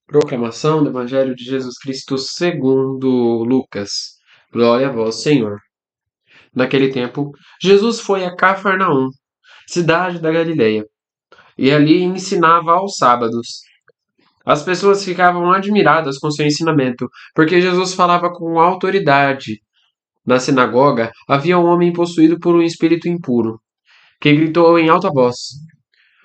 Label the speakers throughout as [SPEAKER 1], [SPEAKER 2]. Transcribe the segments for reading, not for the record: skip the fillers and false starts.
[SPEAKER 1] Proclamação do Evangelho de Jesus Cristo segundo Lucas. Glória a vós, Senhor. Naquele tempo, Jesus foi a Cafarnaum, cidade da Galileia, e ali ensinava aos sábados. As pessoas ficavam admiradas com seu ensinamento, porque Jesus falava com autoridade. Na sinagoga, havia um homem possuído por um espírito impuro, que gritou em alta voz: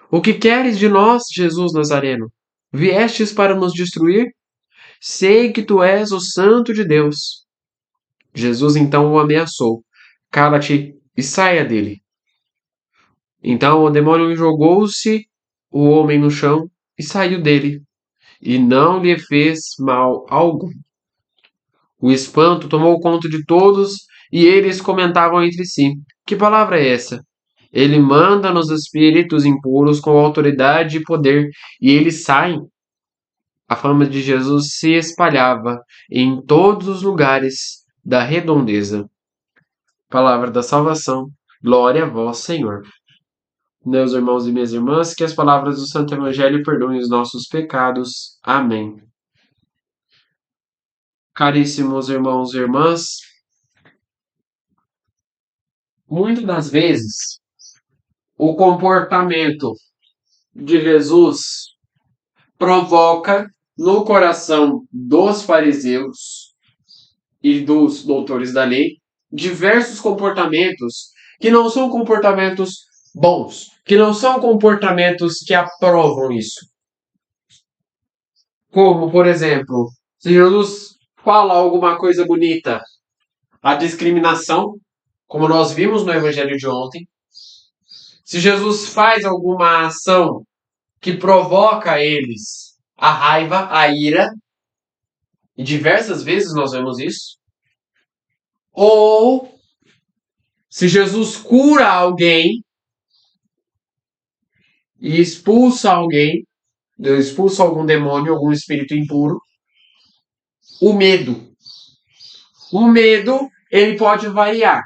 [SPEAKER 1] O que queres de nós, Jesus Nazareno? Viestes para nos destruir? Sei que tu és o Santo de Deus. Jesus então o ameaçou: Cala-te e saia dele. Então o demônio jogou-se o homem no chão e saiu dele, e não lhe fez mal algum. O espanto tomou conta de todos e eles comentavam entre si: Que palavra é essa? Ele manda nos espíritos impuros com autoridade e poder, e eles saem. A fama de Jesus se espalhava em todos os lugares da redondeza. Palavra da salvação. Glória a vós, Senhor. Meus irmãos e minhas irmãs, que as palavras do Santo Evangelho perdoem os nossos pecados. Amém. Caríssimos irmãos e irmãs, muitas das vezes o comportamento de Jesus provoca no coração dos fariseus e dos doutores da lei diversos comportamentos que não são comportamentos bons, que não são comportamentos que aprovam isso. Como, por exemplo, se Jesus fala alguma coisa bonita, a discriminação, como nós vimos no Evangelho de ontem. Se Jesus faz alguma ação que provoca a eles a raiva, a ira, e diversas vezes nós vemos isso. Ou se Jesus cura alguém e expulsa alguém, expulsa algum demônio, algum espírito impuro, o medo. O medo, ele pode variar.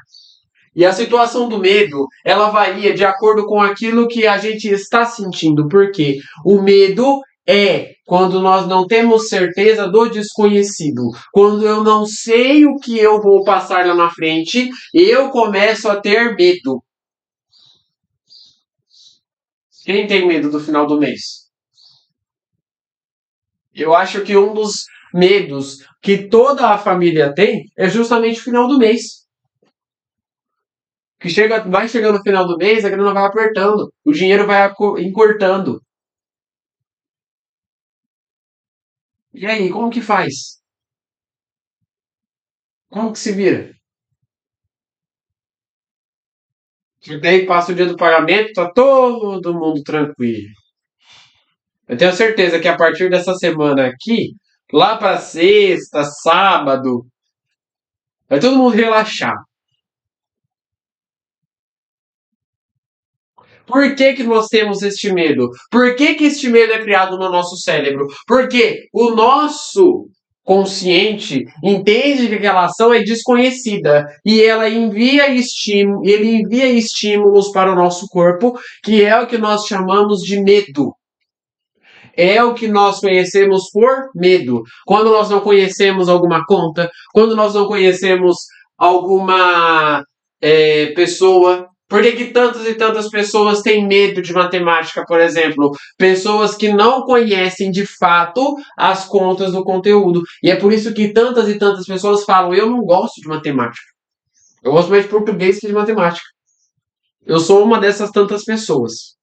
[SPEAKER 1] E a situação do medo, ela varia de acordo com aquilo que a gente está sentindo. Porque o medo é quando nós não temos certeza do desconhecido. Quando eu não sei o que eu vou passar lá na frente, eu começo a ter medo. Quem tem medo do final do mês? Eu acho que um dos medos que toda a família tem é justamente o final do mês. Que vai chegando no final do mês, a grana vai apertando, o dinheiro vai encurtando. E aí, como que faz? Como que se vira? E daí passa o dia do pagamento, tá todo mundo tranquilo. Eu tenho certeza que a partir dessa semana aqui, lá para sexta, sábado, vai todo mundo relaxar. Por que que nós temos este medo? Por que que este medo é criado no nosso cérebro? Porque o nosso consciente entende que aquela ação é desconhecida e ele envia estímulos para o nosso corpo, que é o que nós chamamos de medo. É o que nós conhecemos por medo. Quando nós não conhecemos alguma conta, quando nós não conhecemos alguma pessoa. Por que tantas e tantas pessoas têm medo de matemática, por exemplo? Pessoas que não conhecem de fato as contas do conteúdo. E é por isso que tantas e tantas pessoas falam: eu não gosto de matemática. Eu gosto mais de português que de matemática. Eu sou uma dessas tantas pessoas.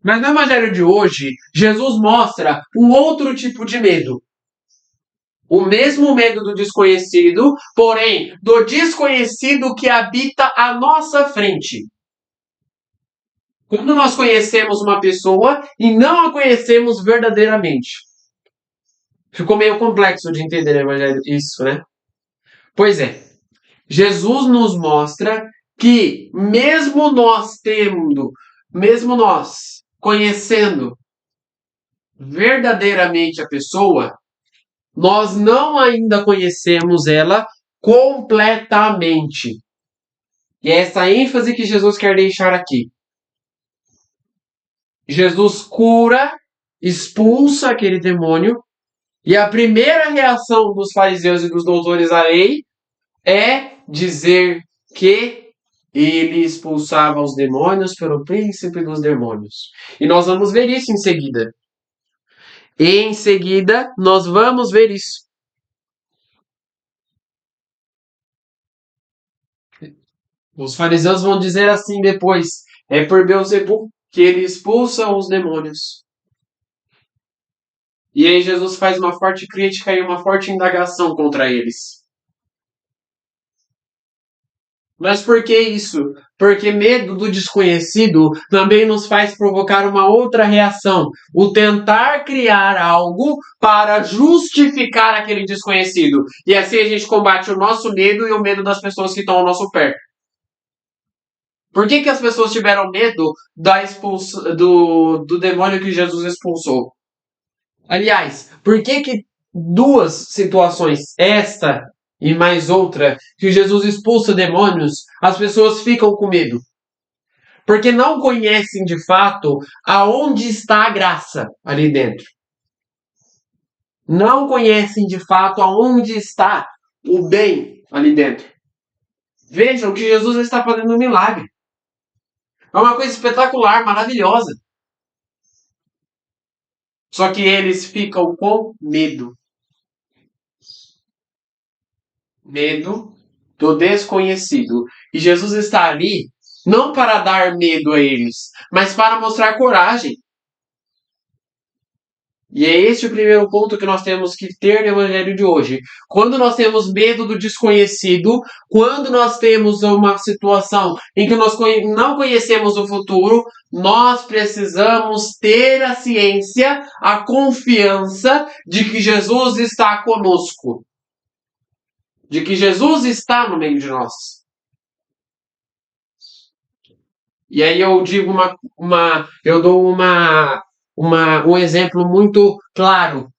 [SPEAKER 1] Mas no Evangelho de hoje, Jesus mostra um outro tipo de medo. O mesmo medo do desconhecido, porém, do desconhecido que habita à nossa frente. Quando nós conhecemos uma pessoa e não a conhecemos verdadeiramente. Ficou meio complexo de entender no Evangelho isso, né? Pois é. Jesus nos mostra que mesmo nós conhecendo verdadeiramente a pessoa, nós não ainda conhecemos ela completamente. E é essa ênfase que Jesus quer deixar aqui. Jesus cura expulsa aquele demônio, e a primeira reação dos fariseus e dos doutores da lei é dizer que ele expulsava os demônios pelo príncipe dos demônios. E nós vamos ver isso em seguida. Em seguida, nós vamos ver isso. Os fariseus vão dizer assim depois: é por Beelzebul que ele expulsa os demônios. E aí Jesus faz uma forte crítica e uma forte indagação contra eles. Mas por que isso? Porque medo do desconhecido também nos faz provocar uma outra reação: o tentar criar algo para justificar aquele desconhecido. E assim a gente combate o nosso medo e o medo das pessoas que estão ao nosso pé. Por que as pessoas tiveram medo do demônio que Jesus expulsou? Aliás, por que duas situações, esta e mais outra, que Jesus expulsa demônios, as pessoas ficam com medo? Porque não conhecem de fato aonde está a graça ali dentro. Não conhecem de fato aonde está o bem ali dentro. Vejam que Jesus está fazendo um milagre. É uma coisa espetacular, maravilhosa. Só que eles ficam com medo. Medo do desconhecido. E Jesus está ali não para dar medo a eles, mas para mostrar coragem. E é este o primeiro ponto que nós temos que ter no Evangelho de hoje. Quando nós temos medo do desconhecido, quando nós temos uma situação em que nós não conhecemos o futuro, nós precisamos ter a ciência, a confiança de que Jesus está conosco. De que Jesus está no meio de nós. E aí eu digo eu dou um exemplo muito claro.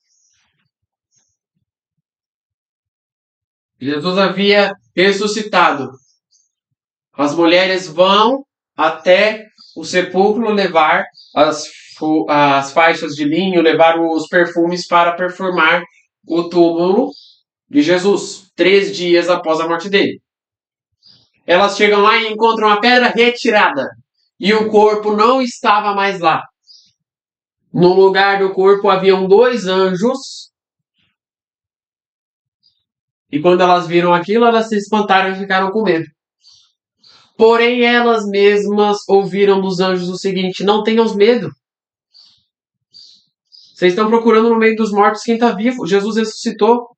[SPEAKER 1] Jesus havia ressuscitado. As mulheres vão até o sepulcro levar as faixas de linho, levar os perfumes para perfumar o túmulo de Jesus, 3 dias após a morte dele. Elas chegam lá e encontram a pedra retirada. E o corpo não estava mais lá. No lugar do corpo haviam 2 anjos. E quando elas viram aquilo, elas se espantaram e ficaram com medo. Porém, elas mesmas ouviram dos anjos o seguinte: não tenham medo. Vocês estão procurando no meio dos mortos quem está vivo. Jesus ressuscitou.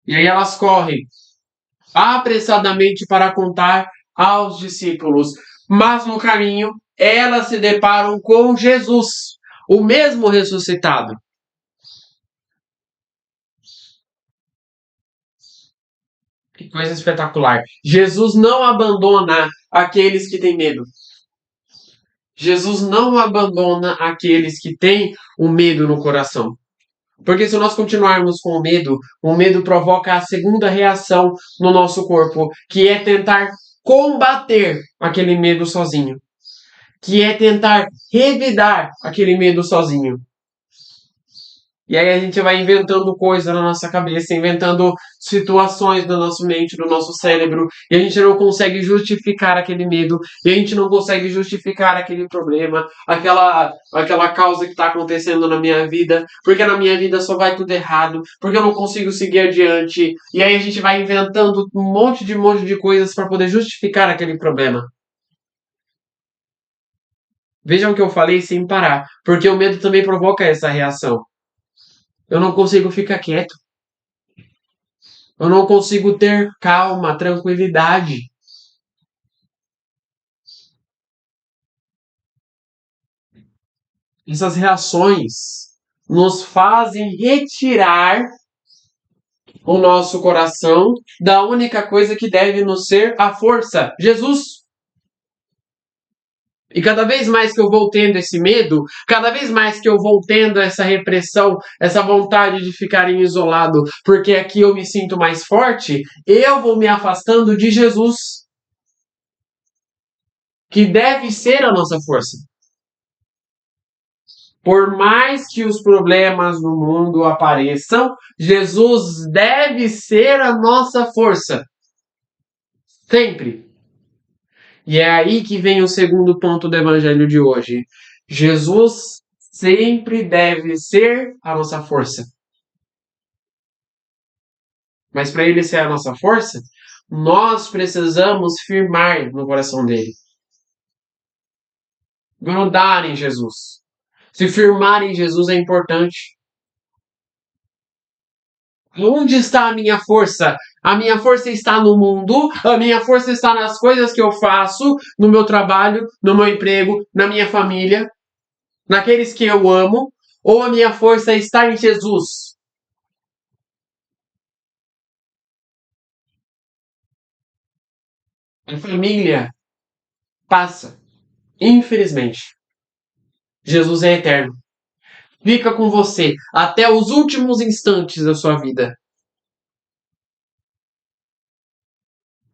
[SPEAKER 1] E aí elas correm apressadamente para contar aos discípulos. Mas no caminho, elas se deparam com Jesus, o mesmo ressuscitado. Que coisa espetacular. Jesus não abandona aqueles que têm medo. Jesus não abandona aqueles que têm o medo no coração. Porque se nós continuarmos com o medo provoca a segunda reação no nosso corpo, que é tentar combater aquele medo sozinho. Que é tentar revidar aquele medo sozinho. E aí a gente vai inventando coisas na nossa cabeça, inventando situações na nossa mente, no nosso cérebro, e a gente não consegue justificar aquele medo, e a gente não consegue justificar aquele problema, aquela causa que está acontecendo na minha vida, porque na minha vida só vai tudo errado, porque eu não consigo seguir adiante, e aí a gente vai inventando um monte de coisas para poder justificar aquele problema. Vejam o que eu falei sem parar, porque o medo também provoca essa reação. Eu não consigo ficar quieto. Eu não consigo ter calma, tranquilidade. Essas reações nos fazem retirar o nosso coração da única coisa que deve nos ser a força, Jesus. E cada vez mais que eu vou tendo esse medo, cada vez mais que eu vou tendo essa repressão, essa vontade de ficar isolado, porque aqui eu me sinto mais forte, eu vou me afastando de Jesus, que deve ser a nossa força. Por mais que os problemas no mundo apareçam, Jesus deve ser a nossa força. Sempre. E é aí que vem o segundo ponto do evangelho de hoje. Jesus sempre deve ser a nossa força. Mas para ele ser a nossa força, nós precisamos firmar no coração dele. Grudar em Jesus. Se firmar em Jesus é importante. Onde está a minha força? A minha força está no mundo, a minha força está nas coisas que eu faço, no meu trabalho, no meu emprego, na minha família, naqueles que eu amo, ou a minha força está em Jesus? A família passa, infelizmente. Jesus é eterno. Fica com você até os últimos instantes da sua vida.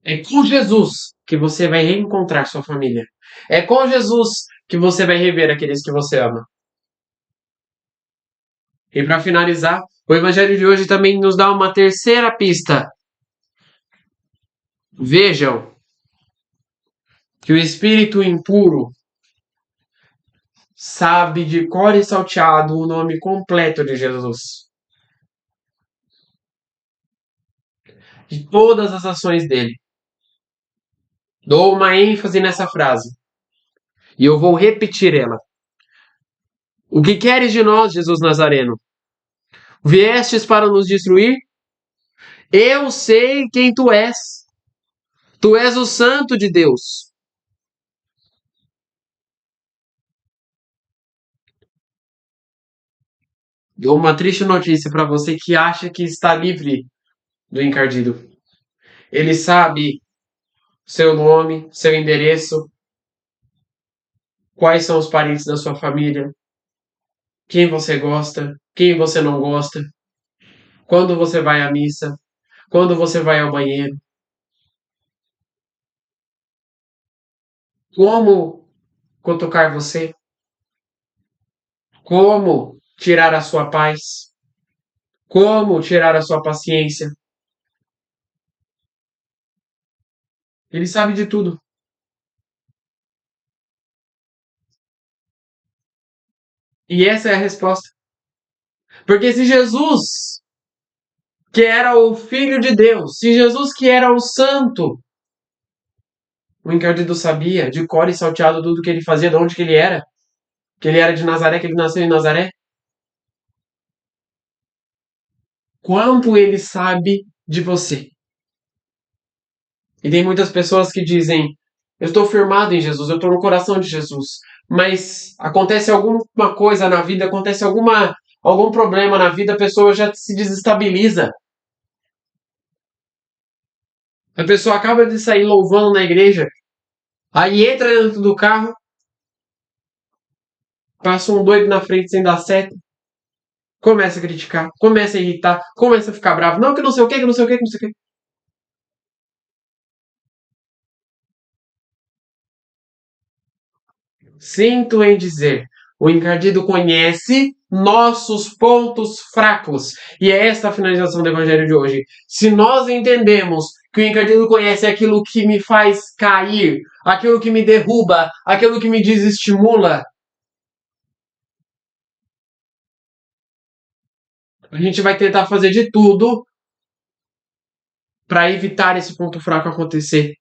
[SPEAKER 1] É com Jesus que você vai reencontrar sua família. É com Jesus que você vai rever aqueles que você ama. E para finalizar, o Evangelho de hoje também nos dá uma terceira pista. Vejam que o espírito impuro sabe de cor e salteado o nome completo de Jesus. De todas as ações dele. Dou uma ênfase nessa frase. E eu vou repetir ela. O que queres de nós, Jesus Nazareno? Viestes para nos destruir? Eu sei quem tu és. Tu és o Santo de Deus. Dou uma triste notícia para você que acha que está livre do encardido. Ele sabe seu nome, seu endereço, quais são os parentes da sua família, quem você gosta, quem você não gosta, quando você vai à missa, quando você vai ao banheiro, como cutucar você, como tirar a sua paz, como tirar a sua paciência. Ele sabe de tudo. E essa é a resposta. Porque se Jesus, que era o Filho de Deus, se Jesus, que era o Santo, o encardido sabia de cor e salteado tudo que ele fazia, de onde que ele era, que ele era de Nazaré, que ele nasceu em Nazaré. Quanto ele sabe de você. E tem muitas pessoas que dizem: eu estou firmado em Jesus, eu estou no coração de Jesus. Mas acontece alguma coisa na vida, acontece algum problema na vida, a pessoa já se desestabiliza. A pessoa acaba de sair louvando na igreja, aí entra dentro do carro, passa um doido na frente sem dar certo, começa a criticar, começa a irritar, começa a ficar bravo. Não, que não sei o que, que não sei o que, que não sei o que. Sinto em dizer, o encardido conhece nossos pontos fracos. E é esta a finalização do evangelho de hoje. Se nós entendemos que o encardido conhece aquilo que me faz cair, aquilo que me derruba, aquilo que me desestimula, a gente vai tentar fazer de tudo para evitar esse ponto fraco acontecer.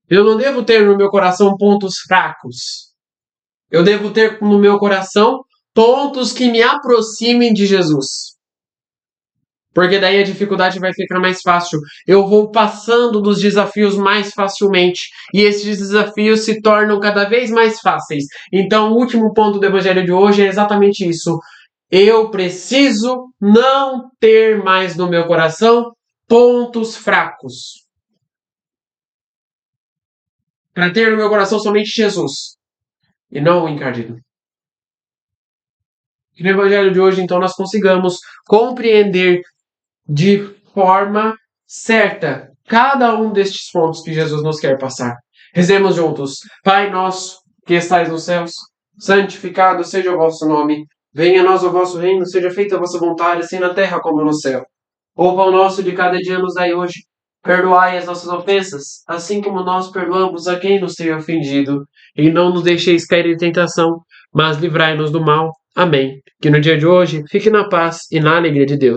[SPEAKER 1] Eu não devo ter no meu coração pontos fracos. Eu devo ter no meu coração pontos que me aproximem de Jesus. Porque daí a dificuldade vai ficar mais fácil. Eu vou passando dos desafios mais facilmente. E esses desafios se tornam cada vez mais fáceis. Então, o último ponto do evangelho de hoje é exatamente isso. Eu preciso não ter mais no meu coração pontos fracos. Para ter no meu coração somente Jesus. E não o encardido. Que no evangelho de hoje, então, nós consigamos compreender de forma certa cada um destes pontos que Jesus nos quer passar. Rezemos juntos. Pai nosso, que estais nos céus, Santificado seja o vosso nome. Venha a nós o vosso reino, seja feita a vossa vontade, assim na terra como no céu. O pão nosso de cada dia nos dai hoje. Perdoai as nossas ofensas, assim como nós perdoamos a quem nos tem ofendido. E não nos deixeis cair em tentação, mas livrai-nos do mal. Amém. Que no dia de hoje fique na paz e na alegria de Deus.